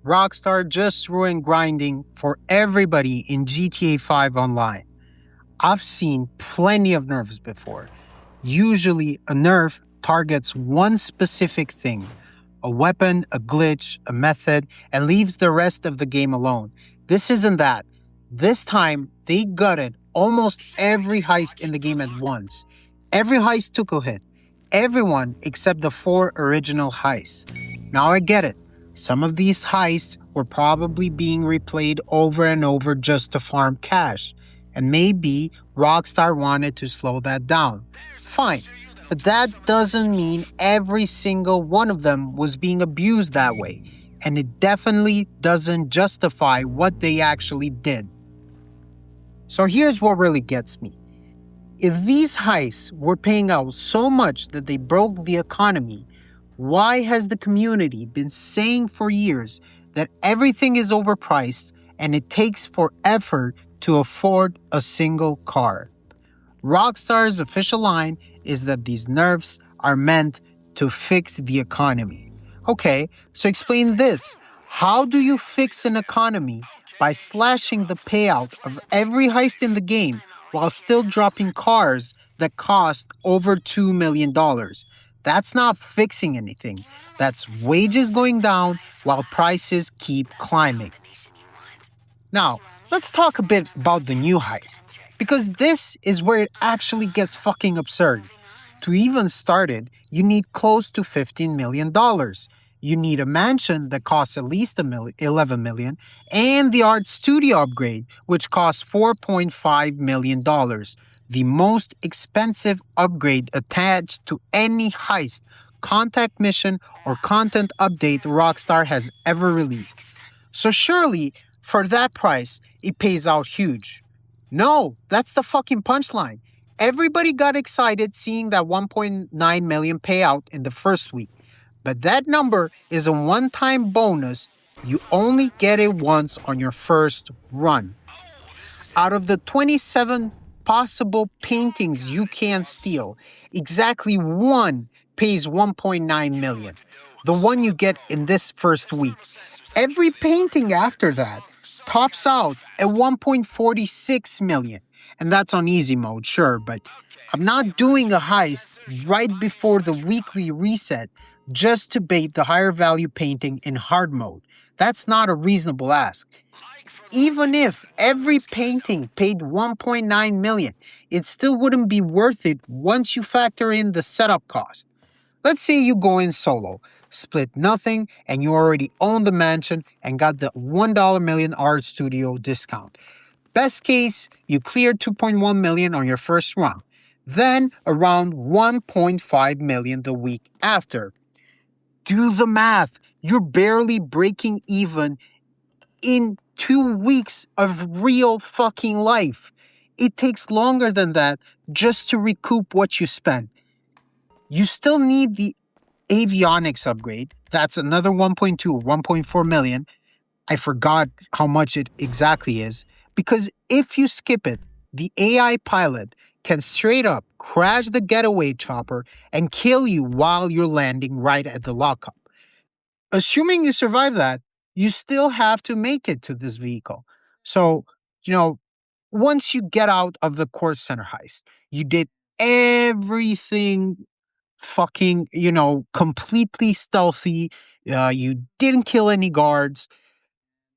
Rockstar just ruined grinding for everybody in GTA 5 Online. I've seen plenty of nerfs before. Usually, a nerf targets one specific thing, a weapon, a glitch, a method, and leaves the rest of the game alone. This isn't that. This time, they gutted almost every heist in the game at once. Every heist took a hit. Everyone except the 4 original heists. Now I get it. Some of these heists were probably being replayed over and over just to farm cash. And maybe Rockstar wanted to slow that down. Fine. But that doesn't mean every single one of them was being abused that way. And it definitely doesn't justify what they actually did. So here's what really gets me. If these heists were paying out so much that they broke the economy, why has the community been saying for years that everything is overpriced and it takes for effort to afford a single car? Rockstar's official line is that these nerfs are meant to fix the economy. Okay, so explain this. How do you fix an economy by slashing the payout of every heist in the game while still dropping cars that cost over $2 million? That's not fixing anything. That's wages going down while prices keep climbing. Now, let's talk a bit about the new heist, because this is where it actually gets fucking absurd. To even start it, you need close to $15 million. You need a mansion that costs at least $11 million, and the art studio upgrade, which costs $4.5 million. The most expensive upgrade attached to any heist, contact mission, or content update Rockstar has ever released. So surely, for that price, it pays out huge. No, that's the fucking punchline. Everybody got excited seeing that 1.9 million payout in the first week. But that number is a one-time bonus. You only get it once on your first run. Out of the 27 possible paintings you can steal, exactly one pays 1.9 million. The one you get in this first week. Every painting after that tops out at 1.46 million. And that's on easy mode, sure, but I'm not doing a heist right before the weekly reset just to bait the higher value painting in hard mode. That's not a reasonable ask. Even if every painting paid 1.9 million, it still wouldn't be worth it once you factor in the setup cost. Let's say you go in solo, split nothing, and you already own the mansion and got the $1 million art studio discount. Best case, you clear 2.1 million on your first run, then around 1.5 million the week after. Do the math. You're barely breaking even in 2 weeks of real fucking life. It takes longer than that just to recoup what you spent. You still need the avionics upgrade. That's another 1.2 or 1.4 million. I forgot how much it exactly is. Because if you skip it, the AI pilot can straight up crash the getaway chopper and kill you while you're landing right at the lockup. Assuming you survive that, you still have to make it to this vehicle. So, once you get out of the court center heist, you did everything fucking, completely stealthy. You didn't kill any guards.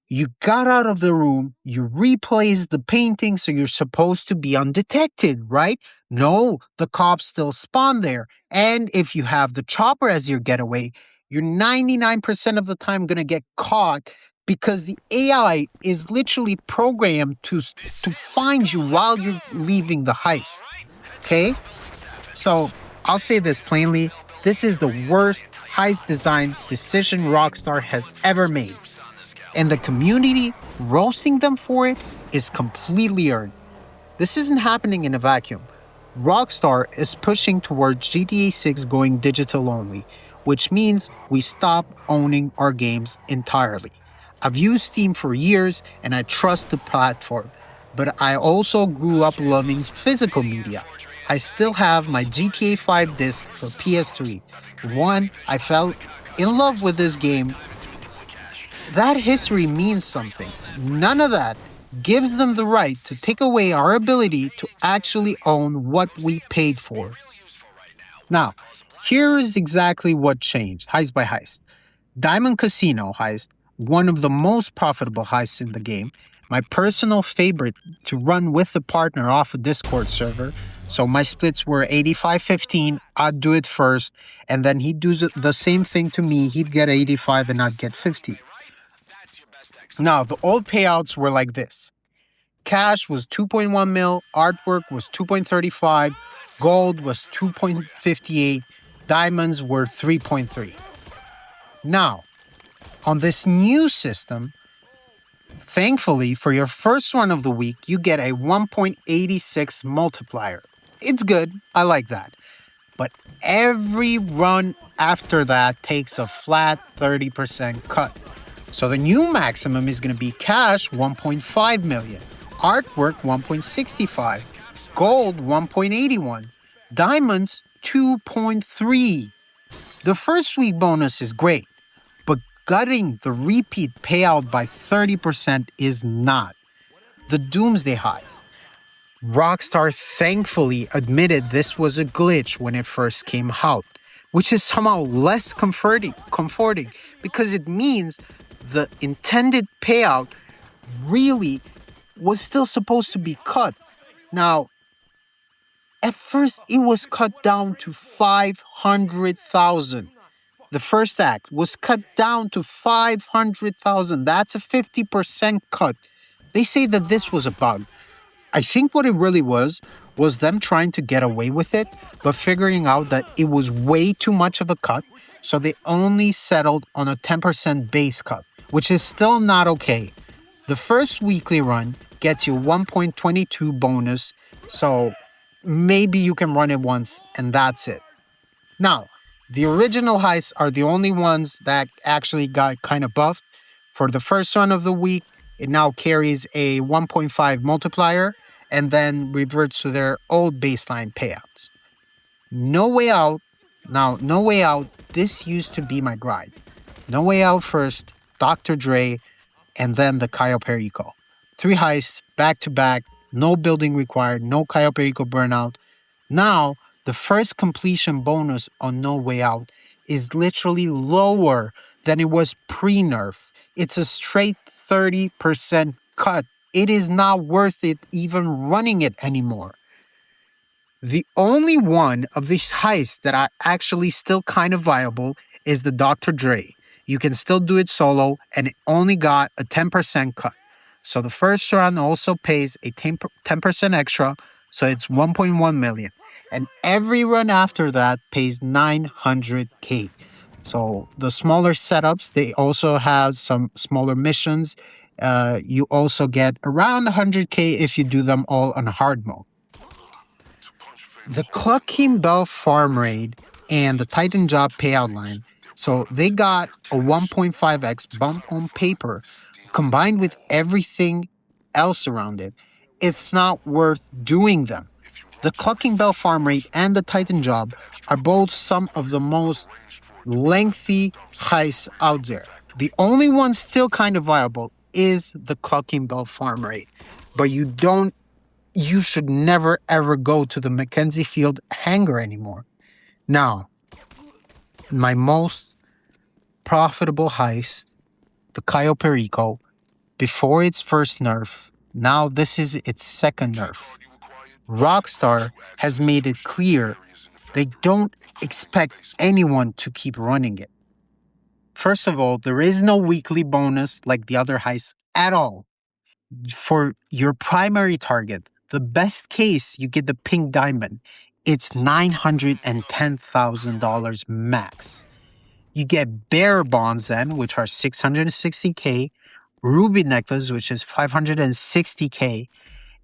You got out of the room, you replaced the painting so you're supposed to be undetected, right? No, the cops still spawn there. And if you have the chopper as your getaway, you're 99% of the time going to get caught because the AI is literally programmed to find you while you're leaving the heist. Okay? So I'll say this plainly. This is the worst heist design decision Rockstar has ever made. And the community roasting them for it is completely earned. This isn't happening in a vacuum. Rockstar is pushing towards GTA 6 going digital only, which means we stop owning our games entirely. I've used Steam for years and I trust the platform, but I also grew up loving physical media. I still have my GTA 5 disc for PS3. One, I fell in love with this game that history means something. None of that gives them the right to take away our ability to actually own what we paid for. Now, here is exactly what changed heist by heist. Diamond Casino Heist, one of the most profitable heists in the game, my personal favorite to run with the partner off a Discord server. So my splits were 85-15, I'd do it first, and then he'd do the same thing to me, he'd get 85 and I'd get 50. Now, the old payouts were like this. Cash was 2.1 mil, artwork was 2.35, gold was 2.58, diamonds were 3.3. Now, on this new system, thankfully, for your first run of the week, you get a 1.86 multiplier. It's good, I like that. But every run after that takes a flat 30% cut. So the new maximum is going to be cash 1.5 million, artwork 1.65, gold 1.81, diamonds 2.3. The first week bonus is great, but gutting the repeat payout by 30% is not. The Doomsday Heist. Rockstar thankfully admitted this was a glitch when it first came out, which is somehow less comforting because it means the intended payout really was still supposed to be cut. Now, at first it was cut down to 500,000. The first act was cut down to 500,000. That's a 50% cut. They say that this was a bug. I think what it really was them trying to get away with it, but figuring out that it was way too much of a cut, so they only settled on a 10% base cut, which is still not okay. The first weekly run gets you 1.22 bonus, so maybe you can run it once and that's it. Now, the original heists are the only ones that actually got kind of buffed. For the first run of the week, it now carries a 1.5 multiplier and then reverts to their old baseline payouts. No Way Out. Now, No Way Out, this used to be my grind. No Way Out first, Dr. Dre, and then the Cayo Perico. 3 heists, back to back, no building required, no Cayo Perico burnout. Now, the first completion bonus on No Way Out is literally lower than it was pre-nerf. It's a straight 30% cut. It is not worth it even running it anymore. The only one of these heists that are actually still kind of viable is the Dr. Dre. You can still do it solo, and it only got a 10% cut. So the first run also pays a 10% extra, so it's 1.1 million. And every run after that pays 900K. So the smaller setups, they also have some smaller missions. You also get around 100K if you do them all on hard mode. The Clucking Bell Farm Raid and the Titan Job payout line, so they got a 1.5x bump on paper combined with everything else around it. It's not worth doing them. The Clucking Bell Farm Raid and the Titan Job are both some of the most lengthy heists out there. The only one still kind of viable is the Clucking Bell Farm Raid, but you should never ever go to the Mackenzie Field hangar anymore. Now, my most profitable heist, the Cayo Perico, before its first nerf, now this is its second nerf. Rockstar has made it clear they don't expect anyone to keep running it. First of all, there is no weekly bonus like the other heists at all. For your primary target, the best case you get the pink diamond, it's $910,000 max. You get bearer bonds then, which are 660K, ruby necklace, which is 560K,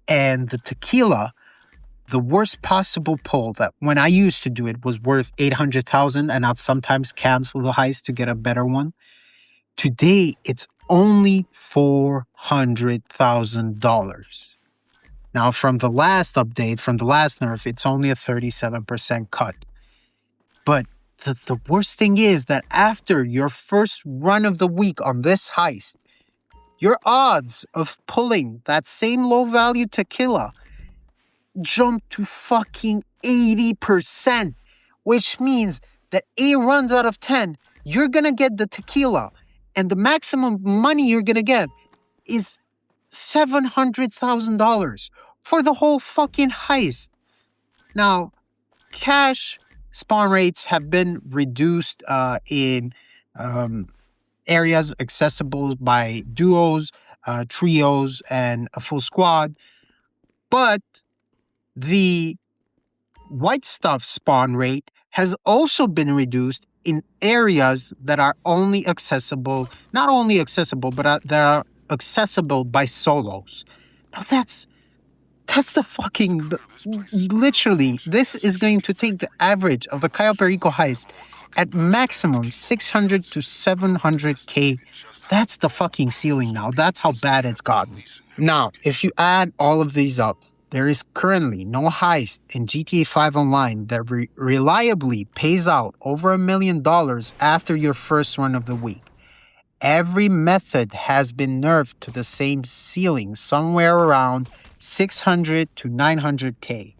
and the tequila, the worst possible pull that when I used to do it was worth 800,000 and I'd sometimes cancel the heist to get a better one. Today, it's only $400,000. Now, from the last update, from the last nerf, it's only a 37% cut. But the worst thing is that after your first run of the week on this heist, your odds of pulling that same low value tequila jump to fucking 80%, which means that 8 runs out of 10, you're gonna get the tequila, and the maximum money you're gonna get is $700,000 for the whole fucking heist. Now, cash spawn rates have been reduced in areas accessible by duos, trios, and a full squad, but the white stuff spawn rate has also been reduced in areas that are only accessible, not only accessible, but that are accessible by solos. Now that's the fucking, literally, this is going to take the average of a Cayo Perico heist at maximum 600 to 700K. That's the fucking ceiling now. That's how bad it's gotten. Now, if you add all of these up, there is currently no heist in GTA 5 Online that reliably pays out over $1 million after your first run of the week. Every method has been nerfed to the same ceiling, somewhere around 600 to 900K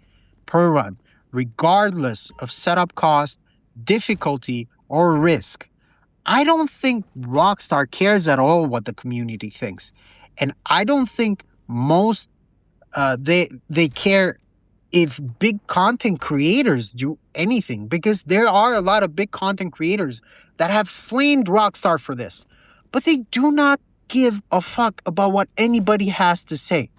per run, regardless of setup cost, difficulty, or risk. I don't think Rockstar cares at all what the community thinks. And I don't think most they care if big content creators do anything, because there are a lot of big content creators that have flamed Rockstar for this, but they do not give a fuck about what anybody has to say.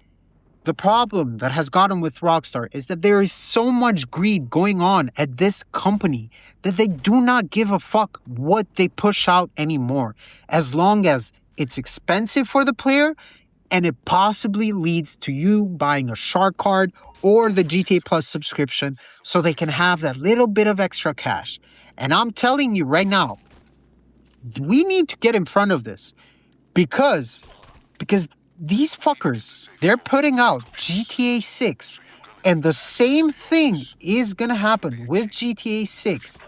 The problem that has gotten with Rockstar is that there is so much greed going on at this company that they do not give a fuck what they push out anymore, as long as it's expensive for the player and it possibly leads to you buying a shark card or the GTA Plus subscription so they can have that little bit of extra cash. And I'm telling you right now, we need to get in front of this because these fuckers, they're putting out GTA 6, and the same thing is gonna happen with GTA 6.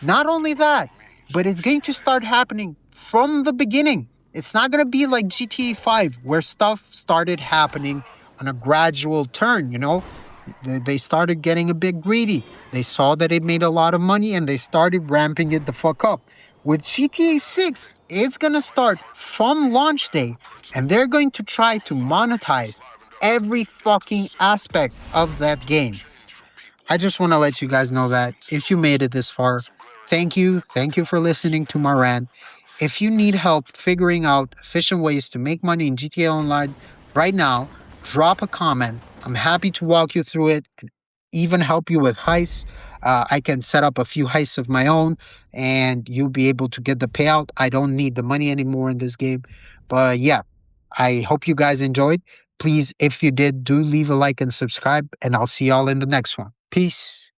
Not only that, but it's going to start happening from the beginning. It's not going to be like GTA 5 where stuff started happening on a gradual turn, you know? They started getting a bit greedy. They saw that it made a lot of money and they started ramping it the fuck up. With GTA 6, it's going to start from launch day, and they're going to try to monetize every fucking aspect of that game. I just want to let you guys know that if you made it this far, thank you. Thank you for listening to my rant. If you need help figuring out efficient ways to make money in GTA Online right now, drop a comment. I'm happy to walk you through it and even help you with heists. I can set up a few heists of my own and you'll be able to get the payout. I don't need the money anymore in this game. But yeah, I hope you guys enjoyed. Please, if you did, do leave a like and subscribe, and I'll see y'all in the next one. Peace.